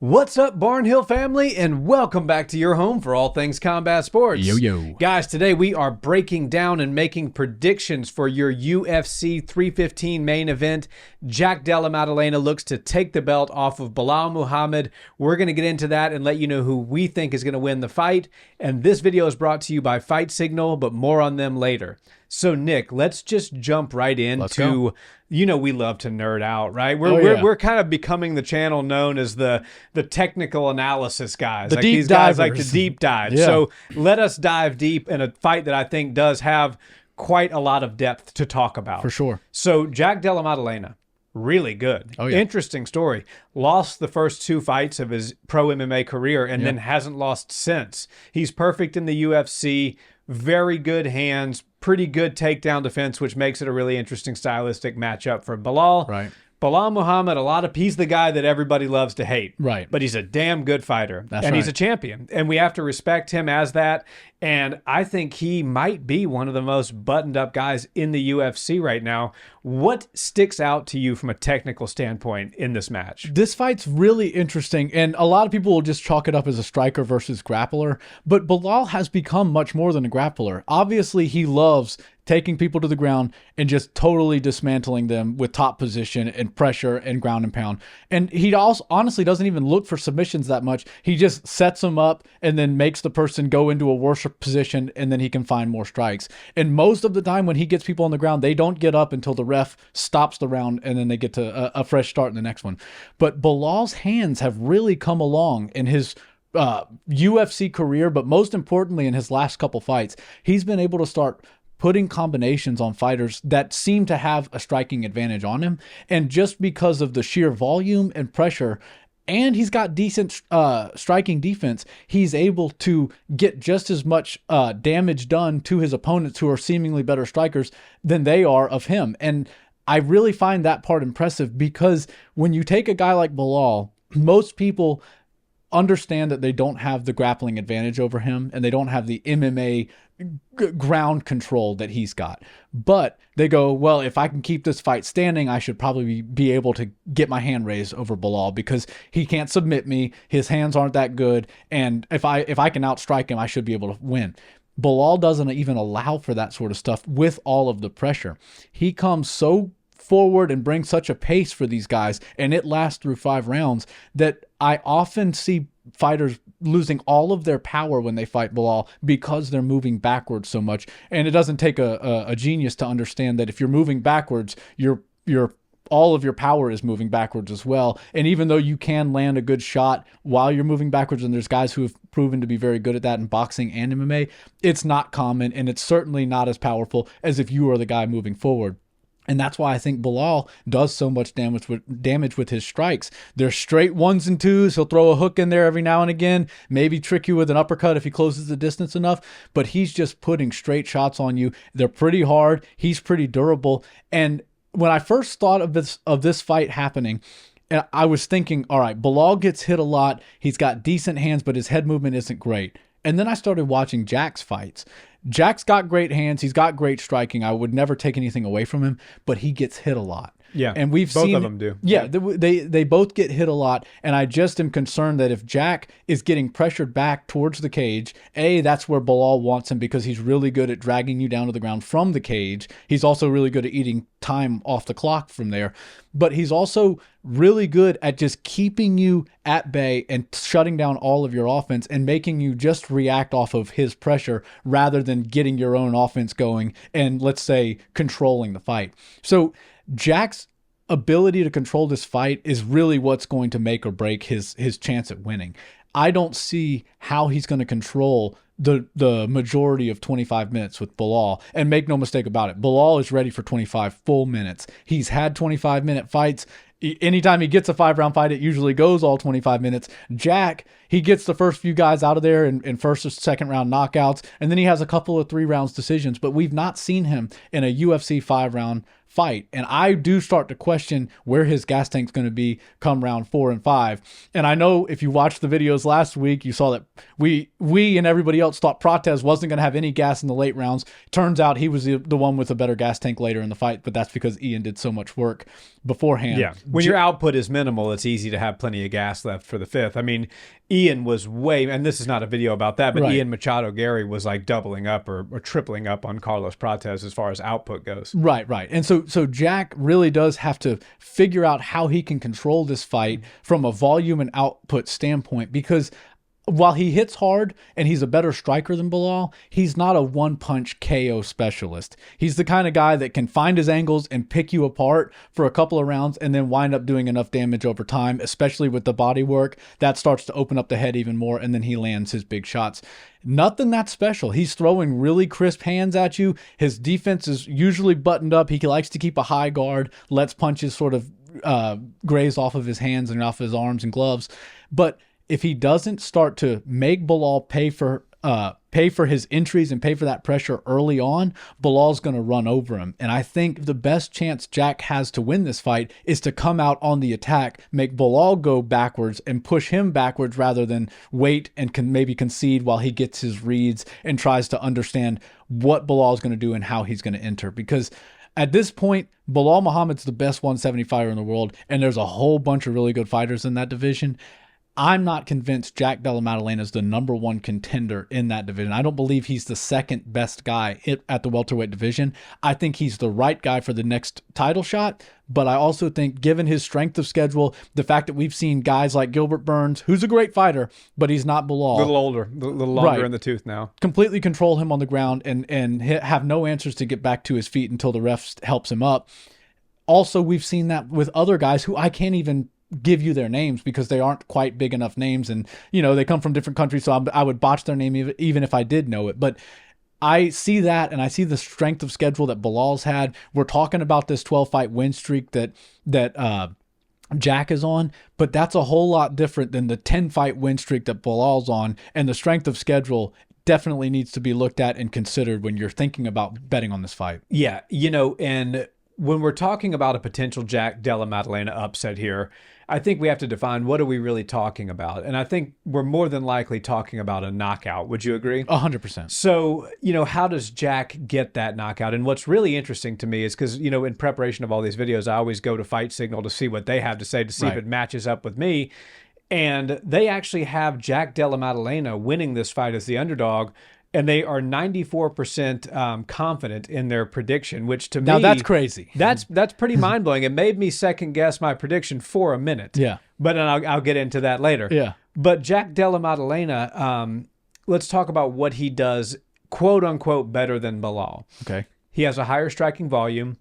What's up, Barnhill family, and welcome back to your home for all things combat sports. Yo. Guys, today we are breaking down and making predictions for your UFC 315 main event. Della Maddalena looks to take the belt off of Belal Muhammad. We're going to get into that and let you know who we think is going to win the fight. And this video is brought to you by Fight Signal, but more on them later. So, Nick, let's just jump right into, you know, we love to nerd out, right? We're kind of becoming the channel known as the technical analysis guys. Like these guys like to deep dive. Yeah. So let us dive deep in a fight that I think does have quite a lot of depth to talk about. For sure. So Della Maddalena, really good. Oh, yeah. Interesting story. Lost the first two fights of his pro MMA career and then hasn't lost since. He's perfect in the UFC. Very good hands, pretty good takedown defense, which makes it a really interesting stylistic matchup for Belal. Right. Belal Muhammad, he's the guy that everybody loves to hate. Right. But he's a damn good fighter. That's and right. he's a champion. And we have to respect him as that. And I think he might be one of the most buttoned up guys in the UFC right now. What sticks out to you from a technical standpoint in this match? This fight's really interesting, and a lot of people will just chalk it up as a striker versus grappler, but Belal has become much more than a grappler. Obviously, he loves taking people to the ground and just totally dismantling them with top position and pressure and ground and pound. And he also honestly doesn't even look for submissions that much. He just sets them up and then makes the person go into a worse position, and then he can find more strikes. And most of the time when he gets people on the ground, they don't get up until the ref stops the round, and then they get to a fresh start in the next one. But Belal's hands have really come along in his UFC career, but most importantly in his last couple fights. He's been able to start putting combinations on fighters that seem to have a striking advantage on him. And just because of the sheer volume and pressure, and he's got decent striking defense, he's able to get just as much damage done to his opponents who are seemingly better strikers than they are of him. And I really find that part impressive, because when you take a guy like Belal, most people understand that they don't have the grappling advantage over him, and they don't have the MMA ground control that he's got. But they go, well, if I can keep this fight standing, I should probably be able to get my hand raised over Belal, because he can't submit me. His hands aren't that good. And if I can outstrike him, I should be able to win. Belal doesn't even allow for that sort of stuff with all of the pressure. He comes so forward and brings such a pace for these guys, and it lasts through 5 rounds, that I often see fighters losing all of their power when they fight Belal because they're moving backwards so much. And it doesn't take a genius to understand that if you're moving backwards, you're all of your power is moving backwards as well. And even though you can land a good shot while you're moving backwards, and there's guys who have proven to be very good at that in boxing and MMA, it's not common, and it's certainly not as powerful as if you are the guy moving forward. And that's why I think Belal does so much damage with his strikes. They're straight 1s and 2s. He'll throw a hook in there every now and again, maybe trick you with an uppercut if he closes the distance enough. But he's just putting straight shots on you. They're pretty hard. He's pretty durable. And when I first thought of this fight happening, I was thinking, all right, Belal gets hit a lot. He's got decent hands, but his head movement isn't great. And then I started watching Jack's fights. Jack's got great hands. He's got great striking. I would never take anything away from him, but he gets hit a lot. Yeah, and we've both seen of them do. Yeah, they both get hit a lot, and I just am concerned that if Jack is getting pressured back towards the cage, that's where Belal wants him, because he's really good at dragging you down to the ground from the cage. He's also really good at eating time off the clock from there, but he's also really good at just keeping you at bay and shutting down all of your offense and making you just react off of his pressure rather than getting your own offense going and, let's say, controlling the fight. So Jack's ability to control this fight is really what's going to make or break his chance at winning. I don't see how he's going to control the majority of 25 minutes with Belal. And make no mistake about it, Belal is ready for 25 full minutes. He's had 25-minute fights. Anytime he gets a 5-round fight, it usually goes all 25 minutes. Jack, he gets the first few guys out of there in first or second round knockouts, and then he has a couple of 3 rounds decisions. But we've not seen him in a UFC 5-round fight. And I do start to question where his gas tank's going to be come round 4 and 5. And I know if you watched the videos last week, you saw that we and everybody else thought Prates wasn't going to have any gas in the late rounds. Turns out he was the one with a better gas tank later in the fight, but that's because Ian did so much work beforehand. Yeah. When your output is minimal, it's easy to have plenty of gas left for the 5th. I mean, Ian was and this is not a video about that, but Ian Machado Gary was like doubling up or tripling up on Carlos Prates as far as output goes. Right. And so Jack really does have to figure out how he can control this fight from a volume and output standpoint, because while he hits hard and he's a better striker than Belal, he's not a one-punch KO specialist. He's the kind of guy that can find his angles and pick you apart for a couple of rounds and then wind up doing enough damage over time, especially with the body work. That starts to open up the head even more, and then he lands his big shots. Nothing that special. He's throwing really crisp hands at you. His defense is usually buttoned up. He likes to keep a high guard, lets punches sort of graze off of his hands and off his arms and gloves. But if he doesn't start to make Belal pay for his entries and pay for that pressure early on, Belal's going to run over him. And I think the best chance Jack has to win this fight is to come out on the attack, make Belal go backwards and push him backwards rather than wait and maybe concede while he gets his reads and tries to understand what Belal's going to do and how he's going to enter. Because at this point, Belal Muhammad's the best 175er in the world, and there's a whole bunch of really good fighters in that division. I'm not convinced Jack Della Maddalena is the #1 contender in that division. I don't believe he's the second best guy at the welterweight division. I think he's the right guy for the next title shot, but I also think given his strength of schedule, the fact that we've seen guys like Gilbert Burns, who's a great fighter, but he's not Belal. A little older, a little longer in the tooth now. Completely control him on the ground and have no answers to get back to his feet until the ref helps him up. Also, we've seen that with other guys who I can't even give you their names because they aren't quite big enough names, and they come from different countries, so I would botch their name even if I did know it. But I see that, and I see the strength of schedule that Belal's had. We're talking about this 12-fight win streak that Jack is on, but that's a whole lot different than the 10-fight win streak that Belal's on, and the strength of schedule definitely needs to be looked at and considered when you're thinking about betting on this fight. Yeah, and when we're talking about a potential Jack Della Maddalena upset here, I think we have to define what are we really talking about. And I think we're more than likely talking about a knockout. Would you agree? 100%. So, how does Jack get that knockout? And what's really interesting to me is because, in preparation of all these videos, I always go to Fight Signal to see what they have to say to see if it matches up with me. And they actually have Jack Della Maddalena winning this fight as the underdog. And they are 94% confident in their prediction, which to me... Now, that's crazy. That's pretty mind-blowing. It made me second-guess my prediction for a minute. Yeah. But then I'll get into that later. Yeah. But Jack Della Maddalena, let's talk about what he does, quote-unquote, better than Belal. Okay. He has a higher striking volume.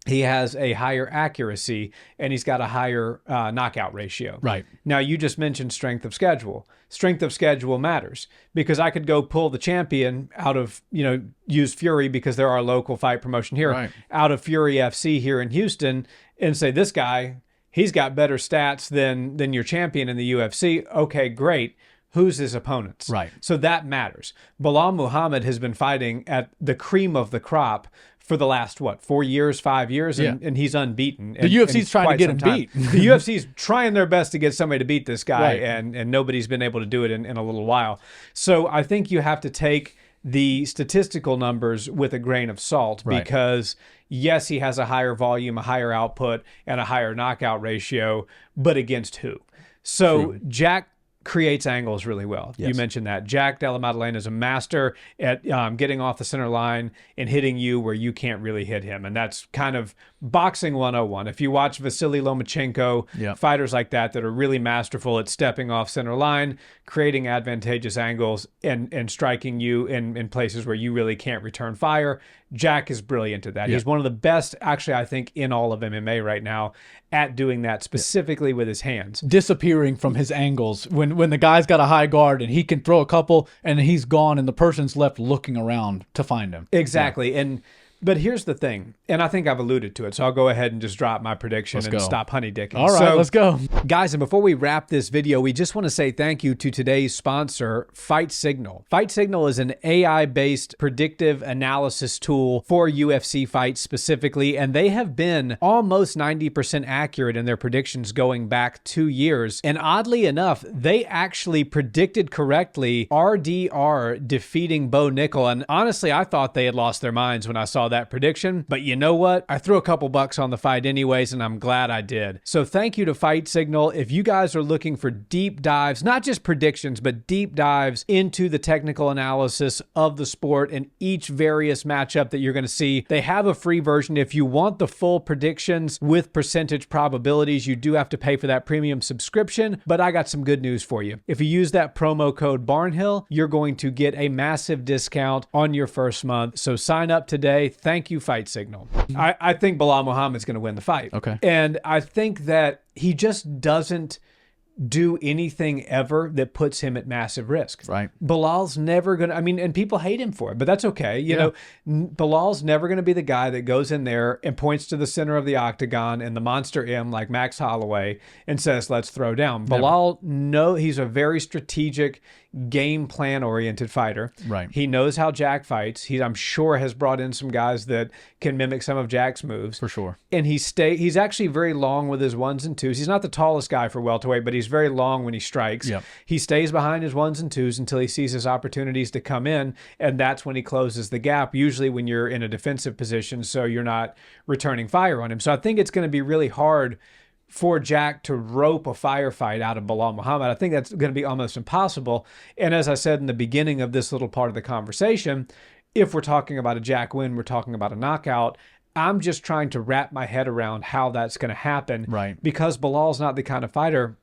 He has a higher accuracy, and he's got a higher knockout ratio. Right. Now, you just mentioned strength of schedule. Strength of schedule matters because I could go pull the champion out of, use Fury because they're our local fight promotion here, out of Fury FC here in Houston and say, this guy, he's got better stats than your champion in the UFC. Okay, great. Who's his opponents? Right. So that matters. Belal Muhammad has been fighting at the cream of the crop for the last, 4 years, 5 years, and he's unbeaten. The UFC's trying to get him beat. The UFC's trying their best to get somebody to beat this guy, and nobody's been able to do it in a little while. So I think you have to take the statistical numbers with a grain of salt because, yes, he has a higher volume, a higher output, and a higher knockout ratio, but against who? So Jack creates angles really well. Yes. You mentioned that. Jack Della Maddalena is a master at getting off the center line and hitting you where you can't really hit him. And that's kind of boxing 101. If you watch Vasily Lomachenko, fighters like that are really masterful at stepping off center line, creating advantageous angles, and striking you in places where you really can't return fire. Jack is brilliant at that. He's one of the best, actually, I think, in all of MMA right now at doing that, specifically with his hands. Disappearing from his angles when the guy's got a high guard and he can throw a couple and he's gone and the person's left looking around to find him. Exactly. And But here's the thing, and I think I've alluded to it, so I'll go ahead and just drop my prediction and stop honeydicking. All right, let's go. Guys, and before we wrap this video, we just want to say thank you to today's sponsor, Fight Signal. Fight Signal is an AI-based predictive analysis tool for UFC fights specifically, and they have been almost 90% accurate in their predictions going back 2 years. And oddly enough, they actually predicted correctly RDR defeating Bo Nickel. And honestly, I thought they had lost their minds when I saw that prediction. But you know what? I threw a couple bucks on the fight anyways, and I'm glad I did. So thank you to Fight Signal. If you guys are looking for deep dives, not just predictions, but deep dives into the technical analysis of the sport and each various matchup that you're going to see, they have a free version. If you want the full predictions with percentage probabilities, you do have to pay for that premium subscription. But I got some good news for you. If you use that promo code Barnhill, you're going to get a massive discount on your first month. So sign up today. Thank you, Fight Signal. I think Belal Muhammad's going to win the fight. Okay. And I think that he just doesn't do anything ever that puts him at massive risk. Right. Belal's never going to, I mean, and people hate him for it, but that's okay. You know, Belal's never going to be the guy that goes in there and points to the center of the octagon and the monster M like Max Holloway and says, let's throw down. Never. Belal, no, he's a very strategic, game plan oriented fighter. Right. He knows how Jack fights. He, I'm sure, has brought in some guys that can mimic some of Jack's moves. For sure. And he's actually very long with his ones and twos. He's not the tallest guy for welterweight, but he's very long when he strikes. Yep. He stays behind his ones and twos until he sees his opportunities to come in, and that's when he closes the gap, usually when you're in a defensive position, so you're not returning fire on him. So I think it's going to be really hard for Jack to rope a firefight out of Belal Muhammad. I think that's going to be almost impossible. And as I said in the beginning of this little part of the conversation, if we're talking about a Jack win, we're talking about a knockout. I'm just trying to wrap my head around how that's going to happen. Right. Because Belal's not the kind of fighter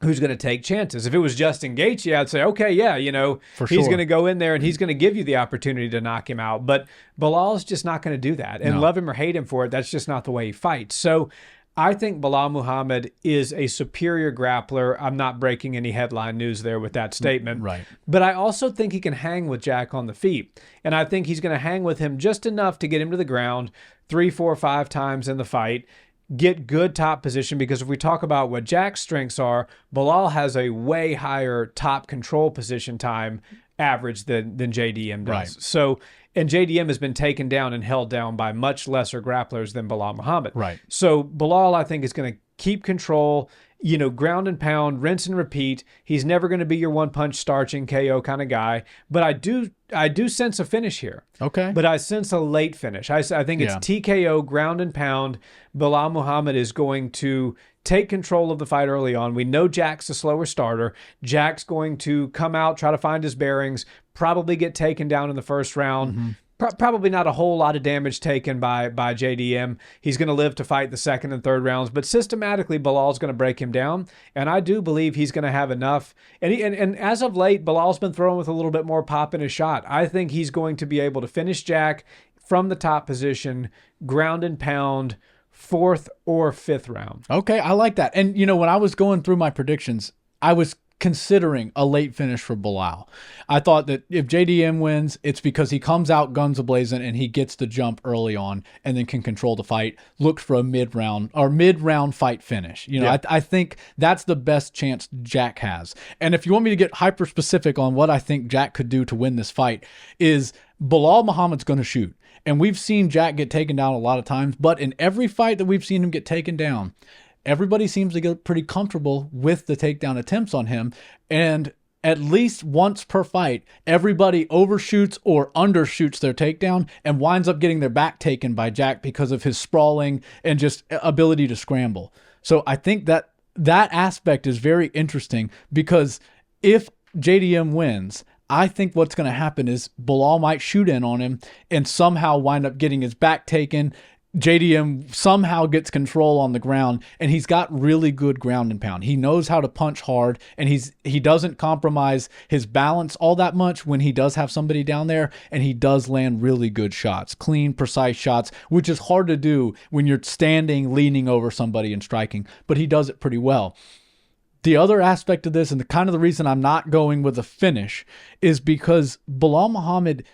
who's going to take chances. If it was Justin Gaethje, I'd say, okay, yeah, you know, he's going to go in there and he's going to give you the opportunity to knock him out. But Belal's just not going to do that. And love him or hate him for it, that's just not the way he fights. So I think Belal Muhammad is a superior grappler. I'm not breaking any headline news there with that statement. Right. But I also think he can hang with Jack on the feet. And I think he's going to hang with him just enough to get him to the ground 3, 4, 5 times in the fight, get good top position, because if we talk about what Jack's strengths are, Belal has a way higher top control position time average than JDM does. Right. So, and JDM has been taken down and held down by much lesser grapplers than Belal Muhammad. Right. So Belal, I think, is going to keep control, you know, ground and pound, rinse and repeat. He's never going to be your one-punch starching KO kind of guy. But I do sense a finish here. Okay. But I sense a late finish. I think it's TKO, ground and pound. Belal Muhammad is going to take control of the fight early on. We know Jack's a slower starter. Jack's going to come out, try to find his bearings, probably get taken down in the first round. Probably not a whole lot of damage taken by JDM. He's going to live to fight the second and third rounds, but systematically, Belal's going to break him down, and I do believe he's going to have enough. And as of late, Belal's been throwing with a little bit more pop in his shot. I think he's going to be able to finish Jack from the top position, ground and pound, 4th or 5th round. Okay, I like that. And, you know, when I was going through my predictions, I was considering a late finish for Belal. I thought that if JDM wins, it's because he comes out guns a-blazing and he gets the jump early on and then can control the fight, looks for a mid-round fight finish. You know, I think that's the best chance Jack has. And if you want me to get hyper-specific on what I think Jack could do to win this fight, is Belal Muhammad's going to shoot. And we've seen Jack get taken down a lot of times, but in every fight that we've seen him get taken down, everybody seems to get pretty comfortable with the takedown attempts on him. And at least once per fight, everybody overshoots or undershoots their takedown and winds up getting their back taken by Jack because of his sprawling and just ability to scramble. So I think that aspect is very interesting, because if JDM wins, I think what's going to happen is Belal might shoot in on him and somehow wind up getting his back taken. JDM somehow gets control on the ground, and he's got really good ground and pound. He knows how to punch hard, and he doesn't compromise his balance all that much when he does have somebody down there, and he does land really good shots, clean, precise shots, which is hard to do when you're standing, leaning over somebody and striking, but he does it pretty well. The other aspect of this, and the reason I'm not going with a finish, is because Belal Muhammad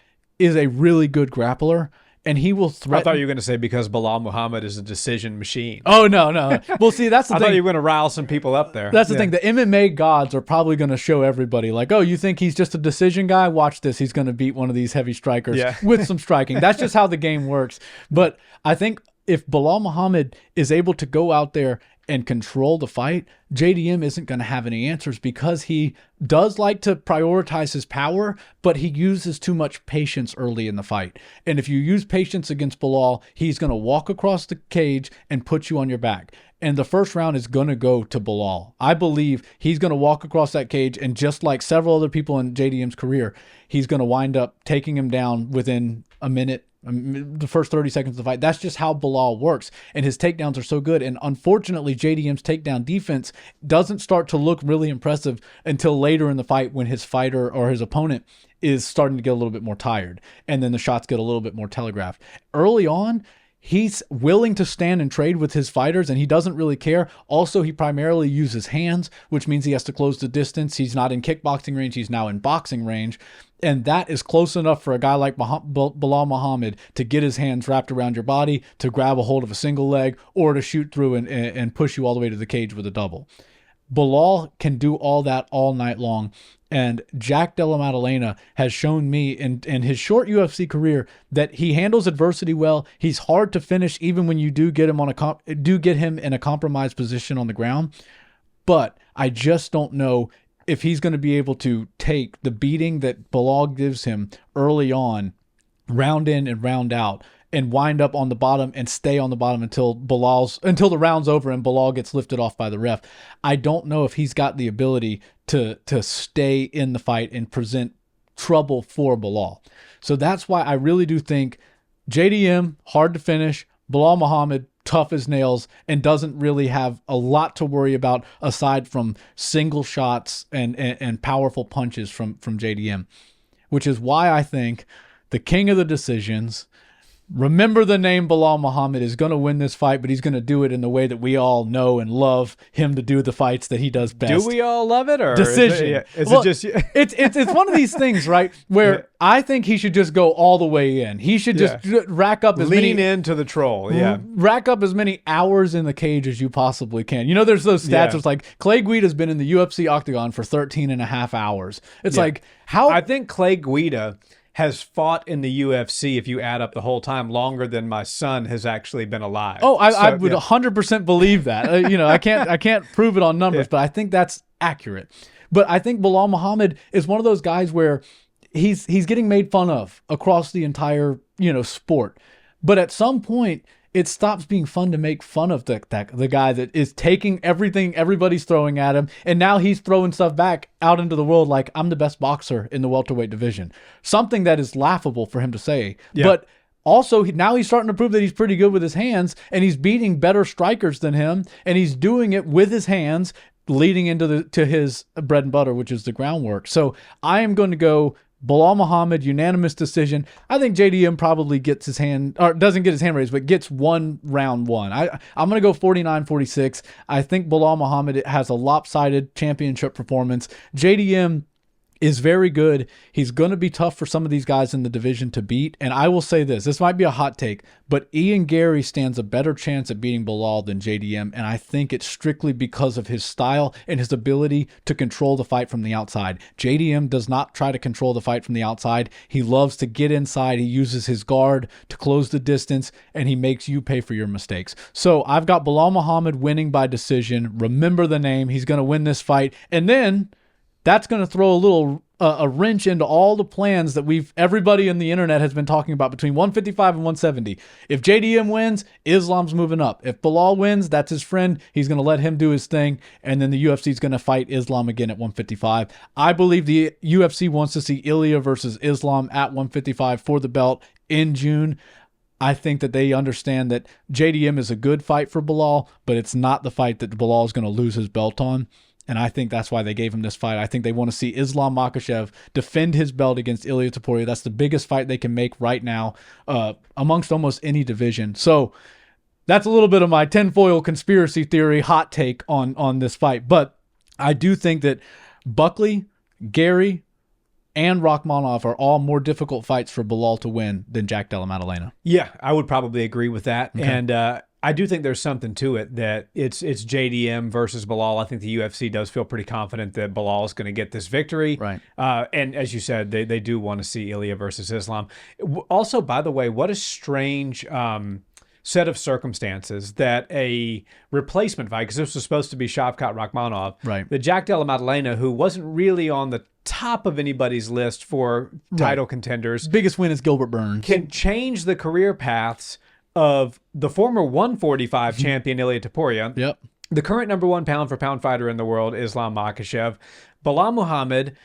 is a really good grappler, and he will threaten. I thought you were going to say because Belal Muhammad is a decision machine. Oh, no. Well, see, that's the thing. I thought you were going to rile some people up there. That's the thing. The MMA gods are probably going to show everybody like, oh, you think he's just a decision guy? Watch this. He's going to beat one of these heavy strikers with some striking. That's just how the game works. But I think if Belal Muhammad is able to go out there and control the fight, JDM isn't going to have any answers because he does like to prioritize his power, but he uses too much patience early in the fight. And if you use patience against Belal, he's going to walk across the cage and put you on your back. And the first round is going to go to Belal. I believe he's going to walk across that cage, and just like several other people in JDM's career, he's going to wind up taking him down within a minute, the first 30 seconds of the fight. That's just how Belal works, and his takedowns are so good. And unfortunately, JDM's takedown defense doesn't start to look really impressive until later in the fight when his fighter or his opponent is starting to get a little bit more tired, and then the shots get a little bit more telegraphed. Early on, he's willing to stand and trade with his fighters, and he doesn't really care. Also, he primarily uses hands, which means he has to close the distance. He's not in kickboxing range. He's now in boxing range. And that is close enough for a guy like Belal Muhammad to get his hands wrapped around your body, to grab a hold of a single leg, or to shoot through and push you all the way to the cage with a double. Belal can do all that all night long. And Jack Della Maddalena has shown me in his short UFC career that he handles adversity well. He's hard to finish even when you do get him in a compromised position on the ground. But I just don't know if he's going to be able to take the beating that Belal gives him early on, round in and round out, and wind up on the bottom and stay on the bottom until the round's over and Belal gets lifted off by the ref. I don't know if he's got the ability to stay in the fight and present trouble for Belal. So that's why I really do think JDM, hard to finish, Belal Muhammad, tough as nails, and doesn't really have a lot to worry about aside from single shots and powerful punches from JDM, which is why I think the king of the decisions, remember the name Belal Muhammad, is going to win this fight, but he's going to do it in the way that we all know and love him to do the fights that he does best. Do we all love it, or decision? Is it just it's one of these things, right? Where I think he should just go all the way in. He should just rack up lean into the troll. Rack up as many hours in the cage as you possibly can. You know, there's those stats. It's like Clay Guida's been in the UFC octagon for 13 and a half hours. It's like how I think Clay Guida has fought in the UFC, if you add up the whole time, longer than my son has actually been alive. Oh, I would 100% believe that. I can't prove it on numbers, but I think that's accurate. But I think Belal Muhammad is one of those guys where he's getting made fun of across the entire sport. But at some point, it stops being fun to make fun of the guy that is taking everything everybody's throwing at him, and now he's throwing stuff back out into the world like, I'm the best boxer in the welterweight division. Something that is laughable for him to say. Yeah. But also, now he's starting to prove that he's pretty good with his hands, and he's beating better strikers than him, and he's doing it with his hands, leading into to his bread and butter, which is the groundwork. So I am going to go Belal Muhammad, unanimous decision. I think JDM probably gets his hand, or doesn't get his hand raised, but gets round one. I'm going to go 49-46. I think Belal Muhammad has a lopsided championship performance. JDM is very good. He's going to be tough for some of these guys in the division to beat. And I will say this might be a hot take, but Ian Gary stands a better chance at beating Belal than JDM. And I think it's strictly because of his style and his ability to control the fight from the outside. JDM does not try to control the fight from the outside. He loves to get inside. He uses his guard to close the distance, and he makes you pay for your mistakes. So I've got Belal Muhammad winning by decision. Remember the name. He's going to win this fight. And then that's going to throw a wrench into all the plans that everybody on the internet has been talking about between 155 and 170. If JDM wins, Islam's moving up. If Belal wins, that's his friend. He's going to let him do his thing, and then the UFC is going to fight Islam again at 155. I believe the UFC wants to see Ilya versus Islam at 155 for the belt in June. I think that they understand that JDM is a good fight for Belal, but it's not the fight that Belal is going to lose his belt on. And I think that's why they gave him this fight. I think they want to see Islam Makhachev defend his belt against Ilia Topuria. That's the biggest fight they can make right now amongst almost any division. So that's a little bit of my tinfoil conspiracy theory hot take on this fight. But I do think that Buckley, Gary, and Rachmanov are all more difficult fights for Belal to win than Jack Della Maddalena. Yeah, I would probably agree with that. Okay. And I do think there's something to it that it's JDM versus Belal. I think the UFC does feel pretty confident that Belal is going to get this victory. Right. And as you said, they do want to see Ilya versus Islam. Also, by the way, what a strange set of circumstances that a replacement fight, because this was supposed to be Shavkat Rachmanov, right, the Jack Della Maddalena, who wasn't really on the top of anybody's list for title contenders. Biggest win is Gilbert Burns. Can change the career paths of the former 145 champion Ilya Topuria. Yep. The current number 1 pound-for-pound fighter in the world, Islam Makhachev. Belal Muhammad.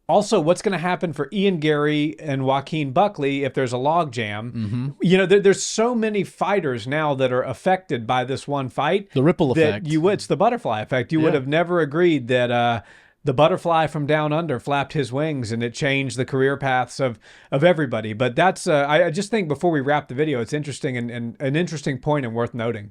Also, what's going to happen for Ian Gary and Joaquin Buckley if there's a logjam? You know, there's so many fighters now that are affected by this one fight. The ripple effect. It's the butterfly effect. You would have never agreed that the butterfly from down under flapped his wings and it changed the career paths of everybody. But that's I just think before we wrap the video, it's interesting and an interesting point and worth noting.